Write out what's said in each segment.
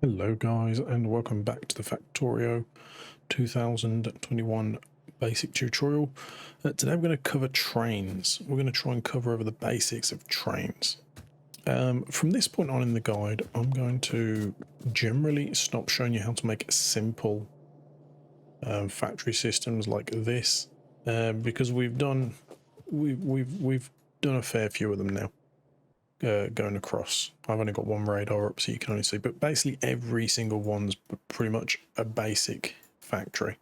Hello guys and welcome back to the Factorio 2021 basic tutorial. Today we're going to cover trains. We're going to try and cover over the basics of trains. From this point on in the guide, I'm going to generally stop showing you how to make simple factory systems like this, because we've done a fair few of them now. Going across. I've only got one radar up so you can only see, but basically every single one's pretty much a basic factory,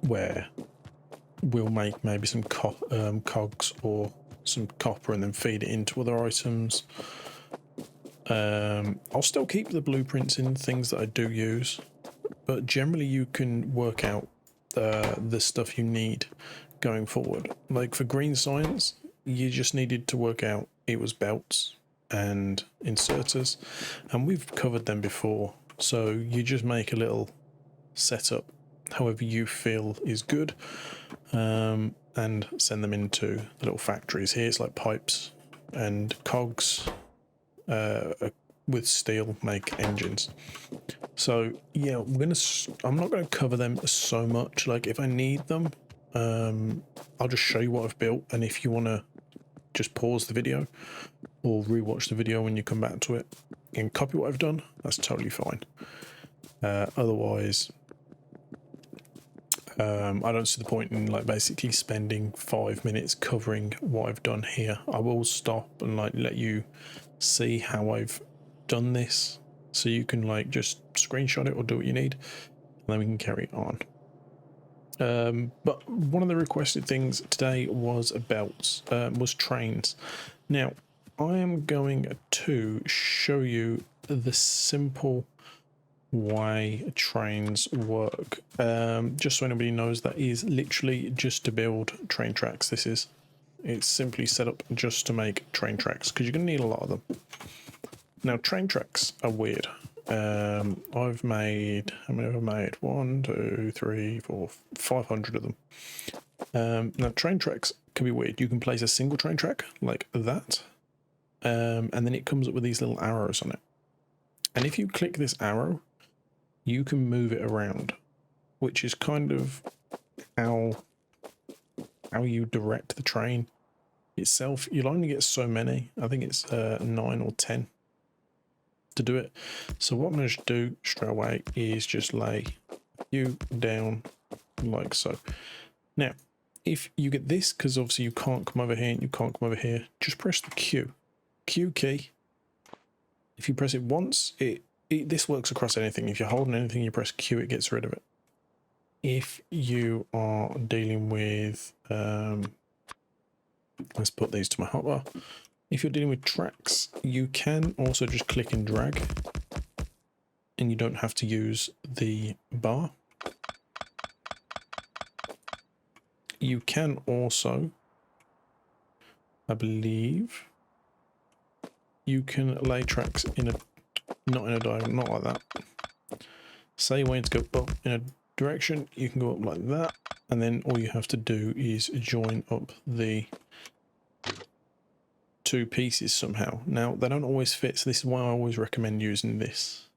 where we'll make maybe some cogs or some copper and then feed it into other items. I'll still keep the blueprints in things that I do use, but generally you can work out the stuff you need going forward. Like for green science, you just needed to work out it was belts and inserters, and we've covered them before, so you just make a little setup however you feel is good, and send them into the little factories. Here it's like pipes and cogs with steel make engines. So yeah, I'm not going to cover them so much. Like if I need them, I'll just show you what I've built, and if you want to just pause the video or rewatch the video when you come back to it and copy what I've done, that's totally fine. Otherwise, I don't see the point in like basically spending 5 minutes covering what I've done here. I will stop and like let you see how I've done this, so you can like just screenshot it or do what you need, and then we can carry on. But one of the requested things today was belts, was trains. Now I am going to show you the simple way trains work, just so anybody knows. That is literally just to build train tracks. It's simply set up just to make train tracks, because you're going to need a lot of them. Now train tracks are weird. I've made, how many have I made? 1, 2, 3, 4, 500 of them. Now train tracks can be weird. You can place a single train track like that, and then it comes up with these little arrows on it. And if you click this arrow, you can move it around, which is kind of how you direct the train itself. You'll only get so many. I think it's 9 or 10. To do it. So what I'm going to do straight away is just lay you down like so. Now if you get this, because obviously you can't come over here and you can't come over here, just press the Q key. If you press it once, this works across anything. If you're holding anything, you press Q, it gets rid of it. If you are dealing with let's put these to my hotbar. If you're dealing with tracks, you can also just click and drag, and you don't have to use the bar. You can also, I believe, you can lay tracks in a, not in a diagonal, not like that. Say you want to go up in a direction, you can go up like that, and then all you have to do is join up the two pieces somehow. Now they don't always fit, so this is why I always recommend using this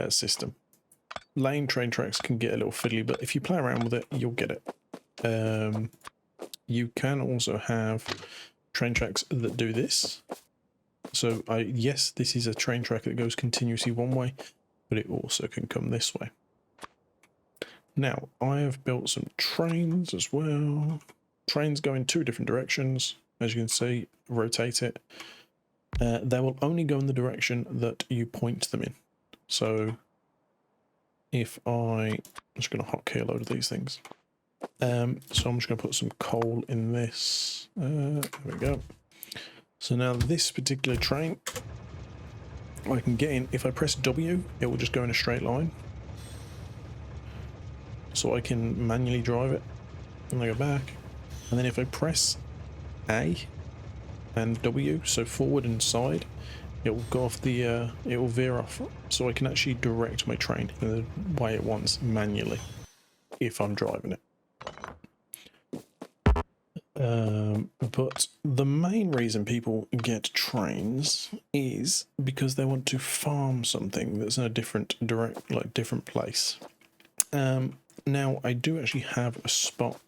system. Laying train tracks can get a little fiddly, but if you play around with it, you'll get it. You can also have train tracks that do this. So yes, this is a train track that goes continuously one way, but it also can come this way. Now I have built some trains as well. Trains go in 2 different directions, as you can see. Rotate it. They will only go in the direction that you point them in. So if I'm just going to hotkey a load of these things. So I'm just going to put some coal in this. There we go. So now this particular train, I can get in. If I press W, it will just go in a straight line. So I can manually drive it. And I go back. And then if I press A and W, so forward and side, it will go off the, it will veer off, so I can actually direct my train in the way it wants manually if I'm driving it. But the main reason people get trains is because they want to farm something that's in a different different place. Now I do actually have a spot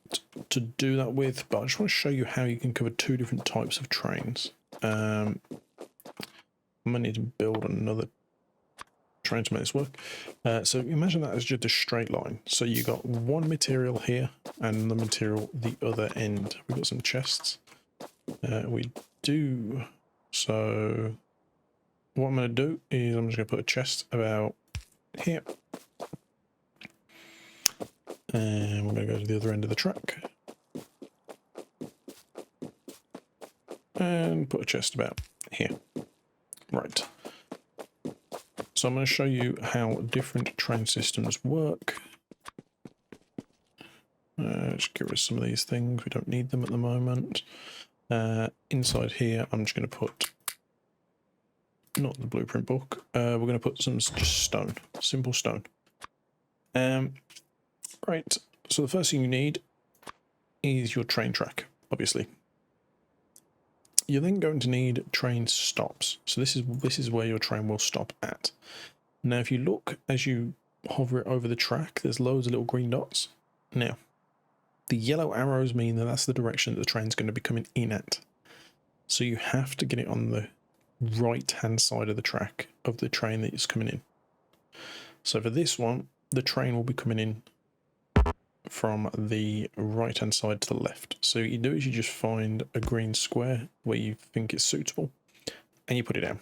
to do that with, but I just want to show you how you can cover two different types of trains. I'm gonna need to build another train to make this work. So imagine that as just a straight line. So you got one material here and the material the other end. We've got some chests. We do. So what I'm going to do is I'm just going to put a chest about here. And we're going to go to the other end of the track. And put a chest about here. Right. So I'm going to show you how different train systems work. Just get rid of some of these things. We don't need them at the moment. Inside here, I'm just going to put, not the blueprint book, we're going to put some just stone, simple stone. Right, so the first thing you need is your train track, obviously. You're then going to need train stops. So this is where your train will stop at. Now, if you look as you hover it over the track, there's loads of little green dots. Now, the yellow arrows mean that that's the direction that the train's going to be coming in at. So you have to get it on the right-hand side of the track of the train that is coming in. So for this one, the train will be coming in from the right-hand side to the left. So what you do is you just find a green square where you think it's suitable, and you put it down.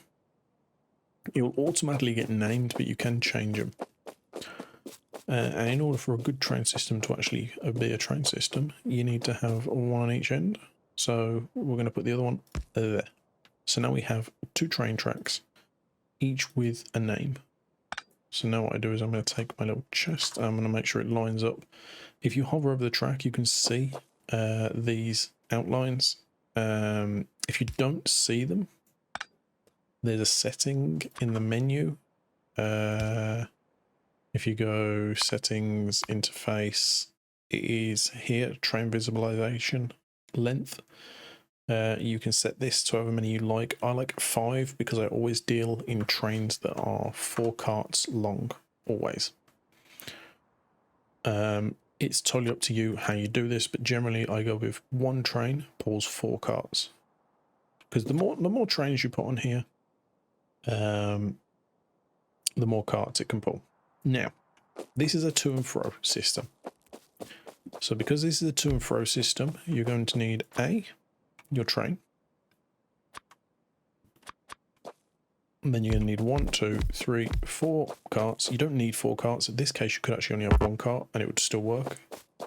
You'll automatically get named, but you can change them. And in order for a good train system to actually be a train system, you need to have one on each end. So we're going to put the other one there. So now we have two train tracks, each with a name. So now what I do is I'm going to take my little chest, I'm going to make sure it lines up. If you hover over the track, you can see these outlines. If you don't see them, there's a setting in the menu. If you go settings, interface, it is here, train visualization, length. You can set this to however many you like. I like 5 because I always deal in trains that are 4 carts long, always. It's totally up to you how you do this, but generally I go with 1 train pulls 4 carts. Because the more trains you put on here, the more carts it can pull. Now, this is a to and fro system. So because this is a to and fro system, you're going to need your train. And then you're going to need 1, 2, 3, 4 carts. You don't need 4 carts. In this case, you could actually only have 1 cart and it would still work.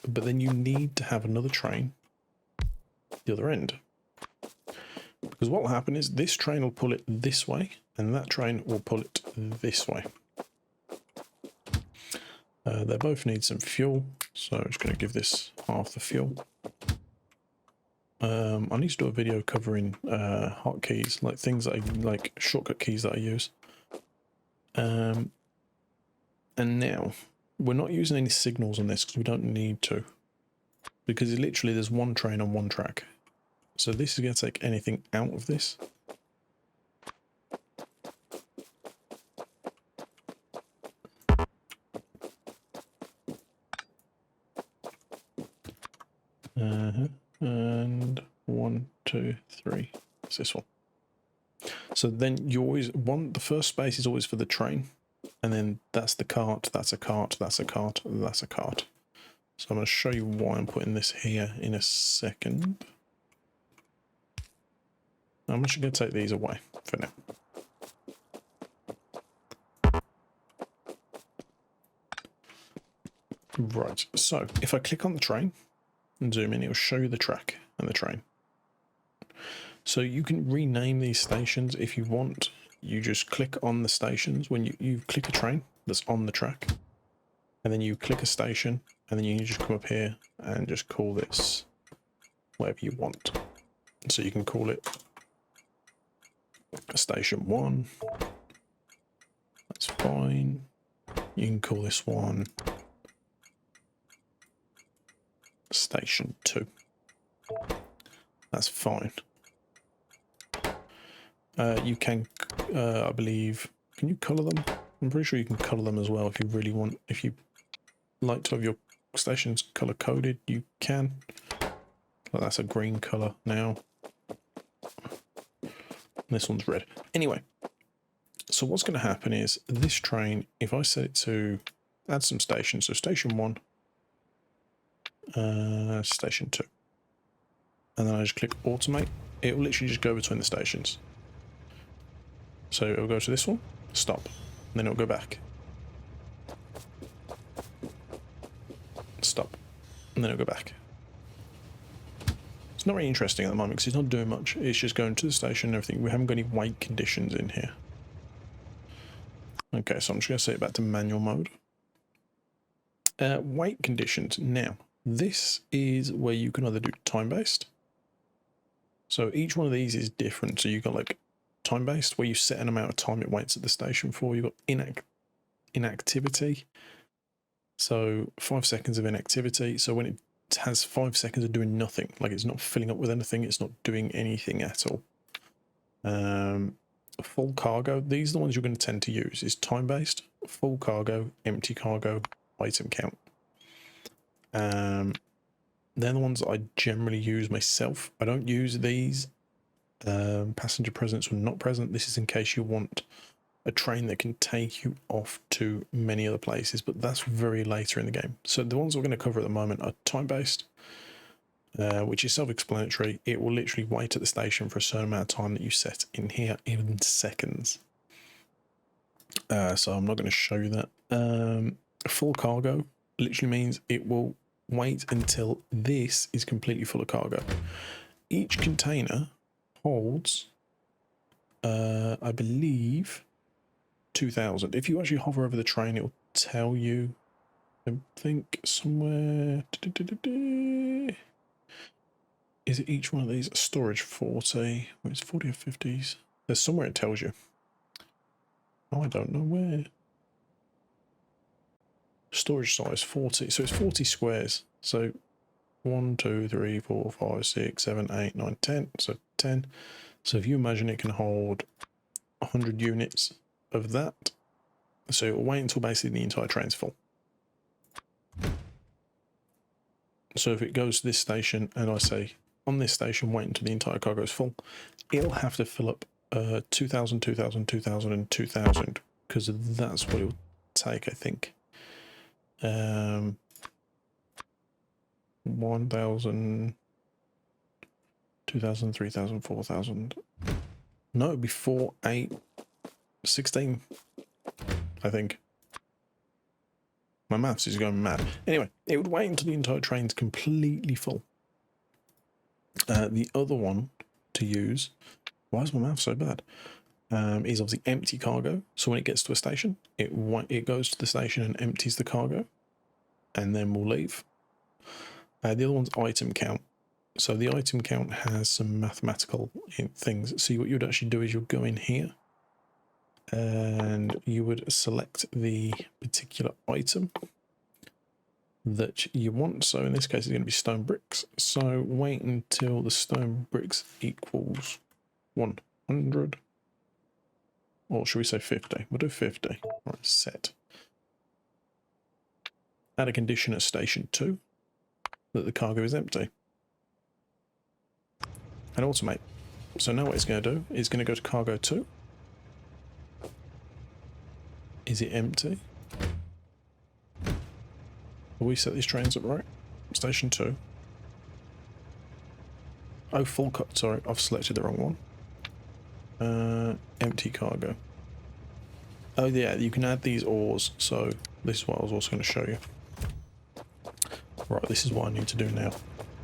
But then you need to have another train the other end. Because what will happen is this train will pull it this way and that train will pull it this way. They both need some fuel, so I'm just going to give this half the fuel. I need to do a video covering hotkeys, like things that like shortcut keys that I use. And now we're not using any signals on this because we don't need to, because literally there's 1 train on 1 track. So this is going to take anything out of this. And 1, 2, 3. It's this one. So then you always want the first space is always for the train, and then that's the cart, that's a cart, that's a cart, that's a cart. So I'm going to show you why I'm putting this here in a second. I'm actually going to take these away for now. Right, so if I click on the train and zoom in, it will show you the track and the train. So you can rename these stations if you want. You just click on the stations when you click a train that's on the track, and then you click a station, and then you just come up here and just call this whatever you want. So you can call it station 1. That's fine. You can call this one station 2. That's fine. You can, I believe, can you colour them? I'm pretty sure you can colour them as well if you really want. If you like to have your stations colour coded, you can. Well, that's a green colour now. This one's red. Anyway, so what's going to happen is this train, if I set it to add some stations, so station 1, station 2, and then I just click automate, it will literally just go between the stations. So it'll go to this one, stop, and then it'll go back. Stop, and then it'll go back. It's not really interesting at the moment because it's not doing much. It's just going to the station and everything. We haven't got any wait conditions in here. Okay, so I'm just going to set it back to manual mode. Wait conditions. Now, this is where you can either do time-based. So each one of these is different. So you've got like time-based, where you set an amount of time it waits at the station for. You've got inactivity. So 5 seconds of inactivity. So when it has 5 seconds of doing nothing, like it's not filling up with anything, it's not doing anything at all. Full cargo, these are the ones you're going to tend to use, is time-based, full cargo, empty cargo, item count. They're the ones that I generally use myself. I don't use these passenger presence or not present. This is in case you want a train that can take you off to many other places, but that's very later in the game. So the ones we're going to cover at the moment are time-based, which is self-explanatory. It will literally wait at the station for a certain amount of time that you set in here in seconds. So I'm not going to show you that. Full cargo literally means it will wait until this is completely full of cargo. Each container holds, I believe, 2,000. If you actually hover over the train, it will tell you, I think, somewhere. Is it each one of these? Storage 40. Well, it's 40 or 50s. There's somewhere it tells you. Oh, I don't know where. Storage size 40. So it's 40 squares. So 1, 2, 3, 4, 5, 6, 7, 8, 9, 10. So 10. So if you imagine it can hold 100 units of that. So it will wait until basically the entire train's full. So if it goes to this station and I say, on this station, wait until the entire cargo is full, it'll have to fill up 2,000, 2,000, 2,000, and 2,000, because that's what it will take, I think. 1,000, 2,000, 3,000, 4,000. No, it'd be 4, 8, 16, I think. My maths is going mad. Anyway, it would wait until the entire train's completely full. The other one to use, why is my math so bad, is obviously empty cargo. So when it gets to a station, it goes to the station and empties the cargo, and then we'll leave. The other one's item count. So the item count has some mathematical things. So what you would actually do is you'll go in here, and you would select the particular item that you want. So in this case, it's going to be stone bricks. So wait until the stone bricks equals 100, or should we say 50? We'll do 50. Right, set. Add a condition at station 2 that the cargo is empty, and automate. So now what it's going to do is going to go to cargo 2. Is it empty? Will we set these trains up right? Station 2. Oh, full cut. Sorry, I've selected the wrong one. Empty cargo. Oh yeah, you can add these ores. So this is what I was also going to show you. Right, this is what I need to do now.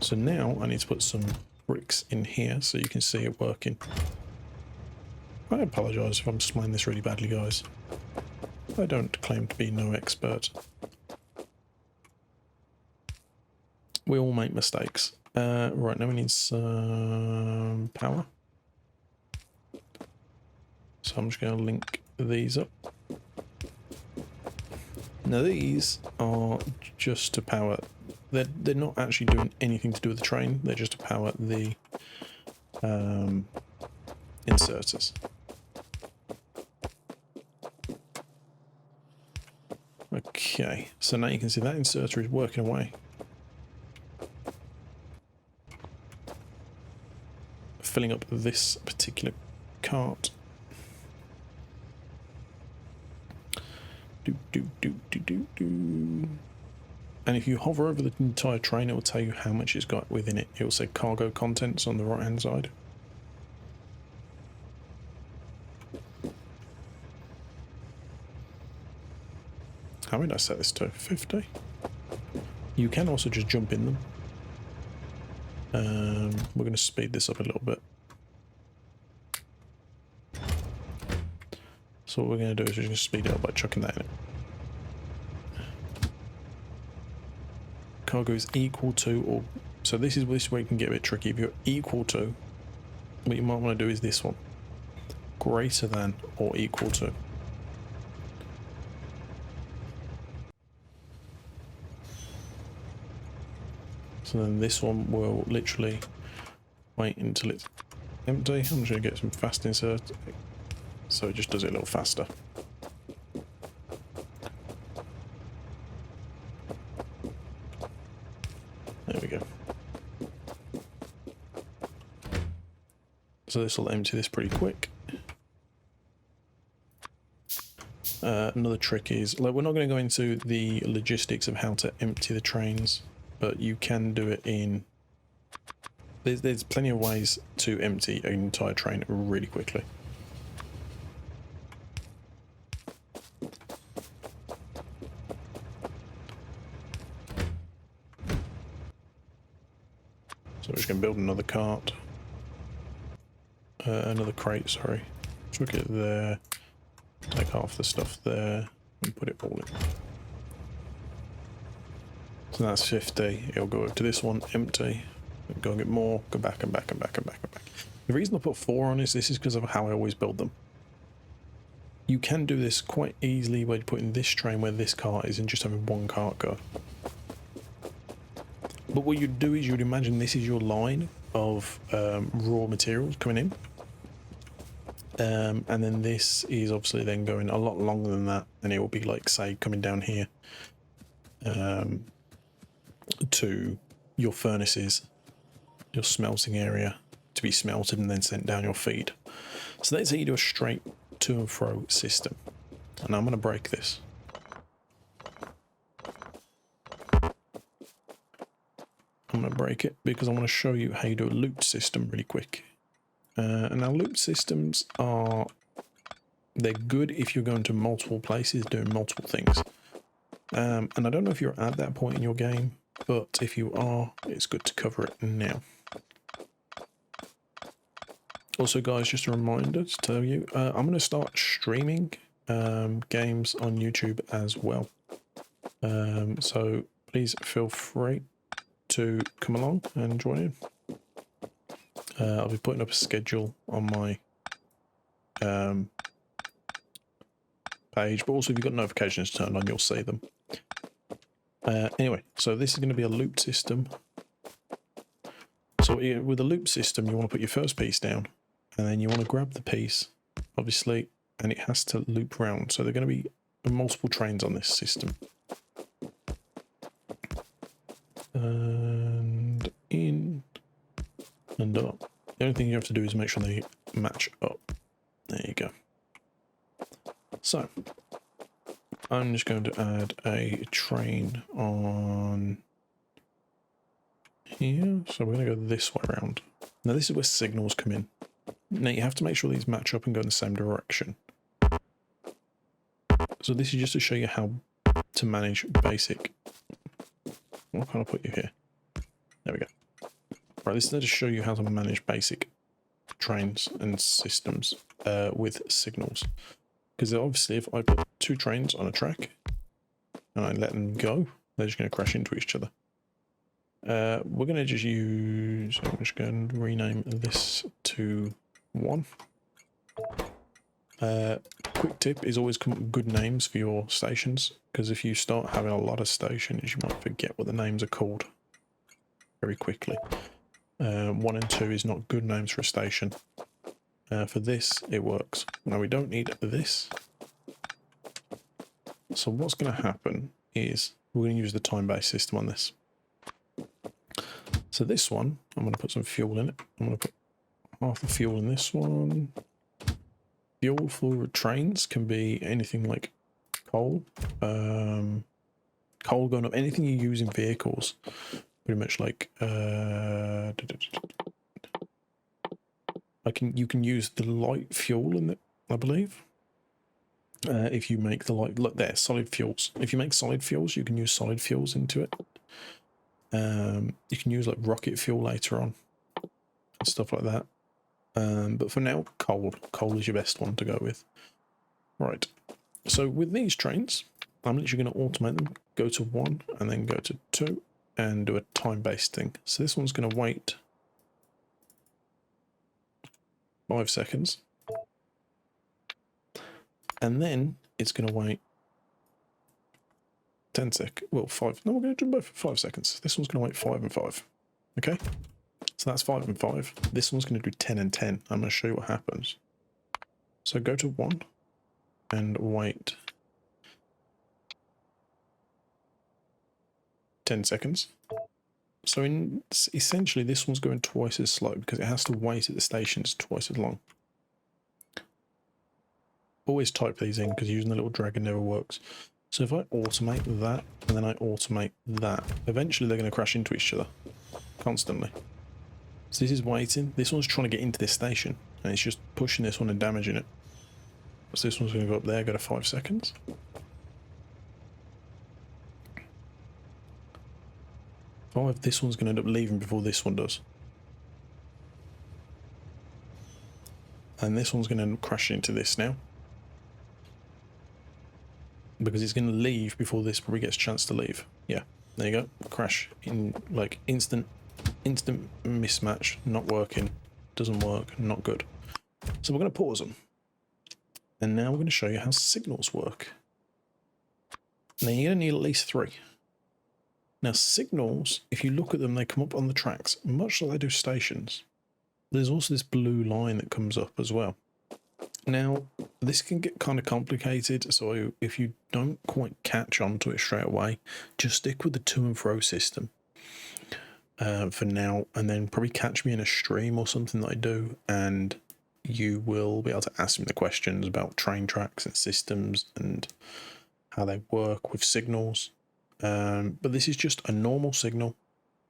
So now I need to put some bricks in here so you can see it working. I apologise if I'm explaining this really badly, guys. I don't claim to be no expert. We all make mistakes. Right, now we need some power. So I'm just going to link these up. Now these are just to power. They're not actually doing anything to do with the train. They're just to power the inserters. Okay, so now you can see that inserter is working away. Filling up this particular cart. And if you hover over the entire train, it will tell you how much it's got within it. It will say cargo contents on the right hand side. How many did I set this to? 50? You can also just jump in them. We're going to speed this up a little bit. So what we're going to do is we're going to speed it up by chucking that in it. Cargo is equal to, or so this is where you can get a bit tricky. If you're equal to, what you might want to do is this one. Greater than or equal to. So then this one will literally wait until it's empty. I'm just going to get some fast insert, so it just does it a little faster. There we go. So this will empty this pretty quick. Another trick is, like, we're not going to go into the logistics of how to empty the trains, but you can do it in... There's plenty of ways to empty an entire train really quickly. So we're just going to build another cart. Another crate, sorry. Chuck it there. Take half the stuff there and put it all in. So that's 50. It'll go over to this one, empty. Go and get more, go back and back and back and back and back. The reason I put 4 on this is because of how I always build them. You can do this quite easily by putting this train where this cart is and just having one cart go. But what you'd do is you'd imagine this is your line of raw materials coming in. And then this is obviously then going a lot longer than that, and it will be like, say, coming down here to your furnaces, your smelting area, to be smelted and then sent down your feed. So that's how you do a straight to and fro system. And I'm going to break this. I'm going to break it because I want to show you how you do a loop system really quick. And now loop systems they're good if you're going to multiple places doing multiple things. And I don't know if you're at that point in your game, but if you are, it's good to cover it now. Also, guys, just a reminder to tell you, I'm going to start streaming games on YouTube as well. So please feel free to come along and join in. I'll be putting up a schedule on my page, but also if you've got notifications turned on, you'll see them. Anyway, so this is going to be a loop system. So with a loop system, you want to put your first piece down, and then you want to grab the piece, obviously, and it has to loop round. So there are going to be multiple trains on this system. And in and up. The only thing you have to do is make sure they match up. There you go. So I'm just going to add a train on here. So we're going to go this way around. Now this is where signals come in. Now you have to make sure these match up and go in the same direction. So this is just to show you how to manage basic. What can I put you here? There we go. Right, this is to show you how to manage basic trains and systems with signals. Because obviously if I put 2 trains on a track and I let them go, they're just going to crash into each other. We're going to just use, I'm just going to rename this to 1. Quick tip is always come up with good names for your stations, because if you start having a lot of stations, you might forget what the names are called very quickly. 1 and 2 is not good names for a station. For this, it works. Now we don't need this. So what's going to happen is we're going to use the time-based system on this. So this one, I'm going to put some fuel in it. I'm going to put half the fuel in this one. Fuel for trains can be anything like coal. Coal going up, anything you use in vehicles. Pretty much like you can use the light fuel in it, I believe. If you make the look there, solid fuels. If you make solid fuels, you can use solid fuels into it. You can use like rocket fuel later on, and stuff like that. But for now, coal is your best one to go with. Right. So with these trains, I'm literally going to automate them. Go to 1 and then go to 2 and do a time-based thing. So this one's going to wait 5 seconds. And then it's going to wait 10 seconds. Well, 5. No, we're going to do both for 5 seconds. This one's going to wait 5 and 5. Okay? So that's 5 and 5. This one's going to do 10 and 10. I'm going to show you what happens. So go to 1 and wait 10 seconds. So essentially this one's going twice as slow because it has to wait at the stations twice as long. Always type these in because using the little dragon never works. So if I automate that and then I automate that, eventually they're going to crash into each other constantly. So this is waiting. This one's trying to get into this station and it's just pushing this one and damaging it. So this one's going to go up there, go to 5 seconds. 5. This one's going to end up leaving before this one does. And this one's going to end up crashing into this now. Because it's going to leave before this probably gets a chance to leave. Yeah, there you go. Crash in like instant mismatch, not working, doesn't work, not good. So we're going to pause them. And now we're going to show you how signals work. Now you're going to need at least 3. Now signals, if you look at them, they come up on the tracks, much like they do stations. There's also this blue line that comes up as well. Now, this can get kind of complicated, so if you don't quite catch onto it straight away, just stick with the to and fro system for now, and then probably catch me in a stream or something that I do, and you will be able to ask me the questions about train tracks and systems and how they work with signals. But this is just a normal signal.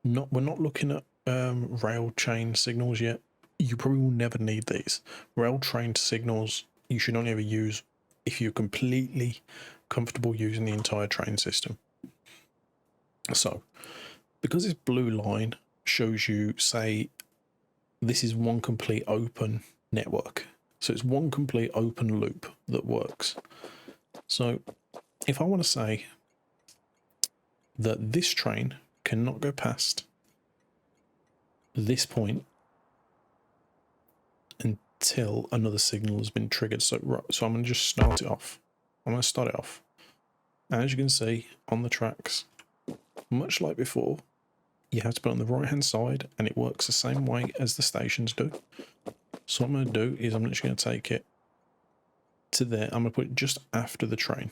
We're not looking at rail chain signals yet. You probably will never need these. Rail train signals you should only ever use if you're completely comfortable using the entire train system. So, because this blue line shows you, say, this is one complete open network. So it's one complete open loop that works. So if I want to say that this train cannot go past this point until another signal has been triggered. So I'm going to just start it off. I'm going to start it off. And as you can see on the tracks, much like before, you have to put it on the right hand side and it works the same way as the stations do. So what I'm going to do is I'm literally going to take it to there. I'm going to put it just after the train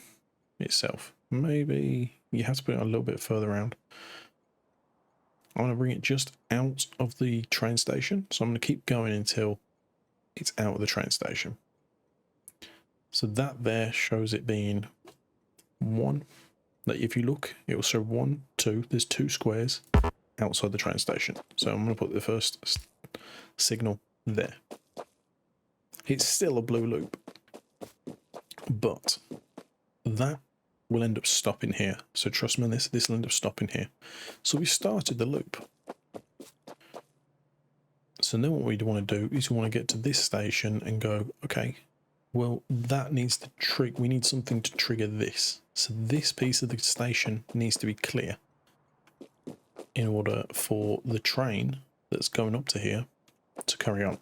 itself. Maybe you have to put it a little bit further around. I'm going to bring it just out of the train station. So I'm going to keep going until it's out of the train station. So that there shows it being 1. That if you look, it will show 1, 2. There's 2 squares outside the train station. So I'm going to put the first signal there. It's still a blue loop, but that will end up stopping here. So trust me on this, this will end up stopping here. So we started the loop. So then what we want to do is we want to get to this station and go, okay, well, that needs to trigger, we need something to trigger this. So this piece of the station needs to be clear in order for the train that's going up to here to carry on.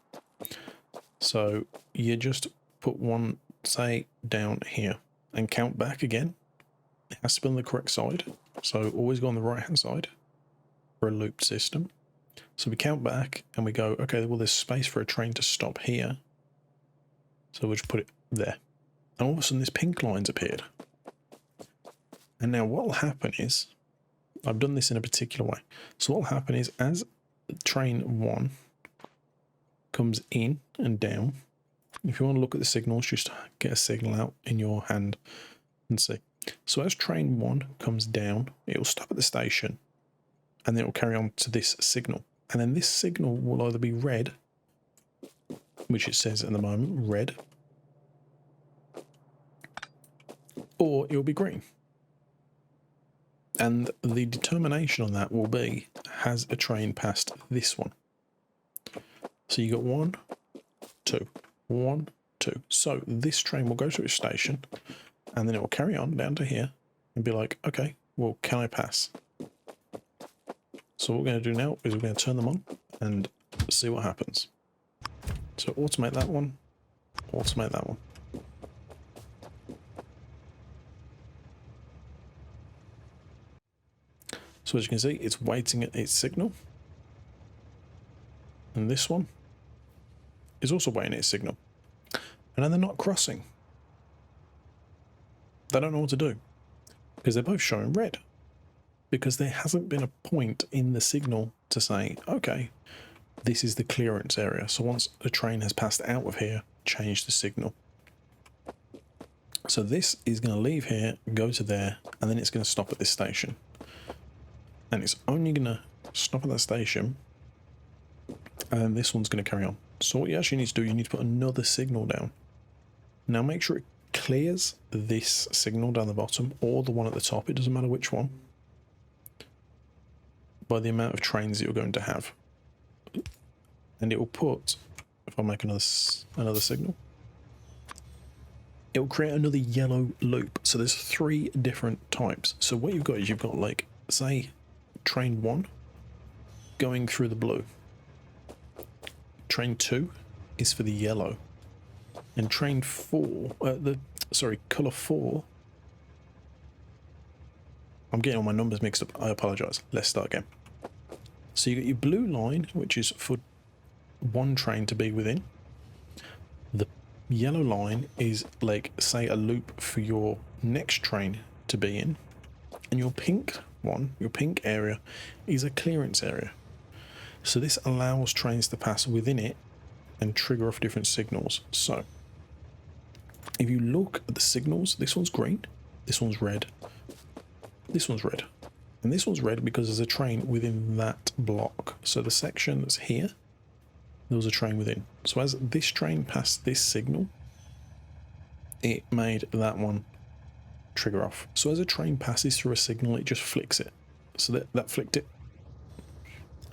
So you just put one, say, down here and count back again. It has to be on the correct side. So always go on the right hand side for a looped system. So we count back and we go, okay, well, there's space for a train to stop here. So we'll just put it there. And all of a sudden this pink line's appeared. And now what will happen is, I've done this in a particular way. So what will happen is as train 1 comes in and down, if you want to look at the signals, just get a signal out in your hand and see. So as train 1 comes down, it will stop at the station and then it will carry on to this signal. And then this signal will either be red, which it says at the moment, red, or it will be green. And the determination on that will be, has a train passed this one? So you got 1, 2, 1, 2. So this train will go to its station and then it will carry on down to here and be like, okay, well, can I pass? So what we're going to do now is we're going to turn them on and see what happens. So automate that one, automate that one. So as you can see, it's waiting at its signal. And this one is also waiting at its signal. And then they're not crossing. They don't know what to do because they're both showing red. Because there hasn't been a point in the signal to say, okay, this is the clearance area. So once a train has passed out of here, change the signal. So this is going to leave here, go to there, and then it's going to stop at this station. And it's only going to stop at that station, and then this one's going to carry on. So what you actually need to do, you need to put another signal down. Now make sure it clears this signal down the bottom, or the one at the top, it doesn't matter which one, by the amount of trains that you're going to have. And it will put, if I make another signal, it will create another yellow loop. So there's 3 different types. So what you've got is you've got, like, say, train 1 going through the blue. Train 2 is for the yellow. And train 4, colour 4, I'm getting all my numbers mixed up, I apologise. Let's start again. So you got your blue line, which is for one train to be within. The yellow line is, like, say, a loop for your next train to be in. And your pink one, your pink area, is a clearance area. So this allows trains to pass within it and trigger off different signals. So if you look at the signals, this one's green, this one's red, this one's red, and this one's red because there's a train within that block. So the section that's here, there was a train within. So as this train passed this signal, it made that one trigger off. So as a train passes through a signal, it just flicks it. So that flicked it.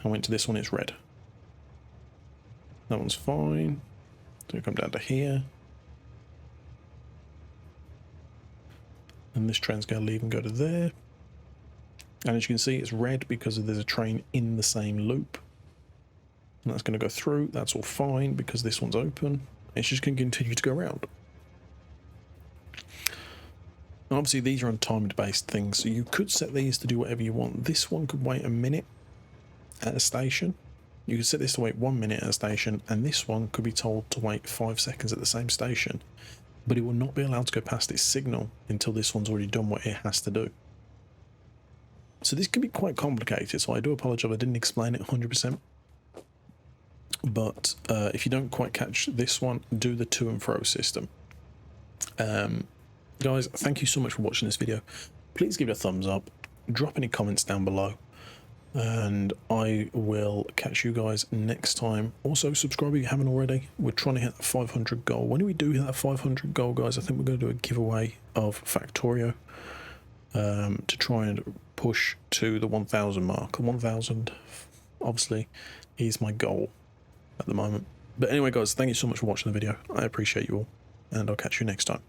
I went to this one, it's red. That one's fine. So we come down to here. And this train's going to leave and go to there. And as you can see, it's red because there's a train in the same loop. And that's going to go through. That's all fine because this one's open. It's just going to continue to go around. And obviously these are on timed based things, so you could set these to do whatever you want. This one could wait a minute at a station. You could set this to wait 1 minute at a station, and this one could be told to wait 5 seconds at the same station. But it will not be allowed to go past its signal until this one's already done what it has to do. So this can be quite complicated, so I do apologise I didn't explain it 100%. But if you don't quite catch this one, do the to and fro system. Guys, thank you so much for watching this video. Please give it a thumbs up, drop any comments down below, and I will catch you guys next time. Also, subscribe if you haven't already. We're trying to hit that 500 goal. When we do hit that 500 goal, guys, I think we're going to do a giveaway of Factorio to try and push to the 1,000 mark. The 1,000, obviously, is my goal at the moment. But anyway, guys, thank you so much for watching the video. I appreciate you all, and I'll catch you next time.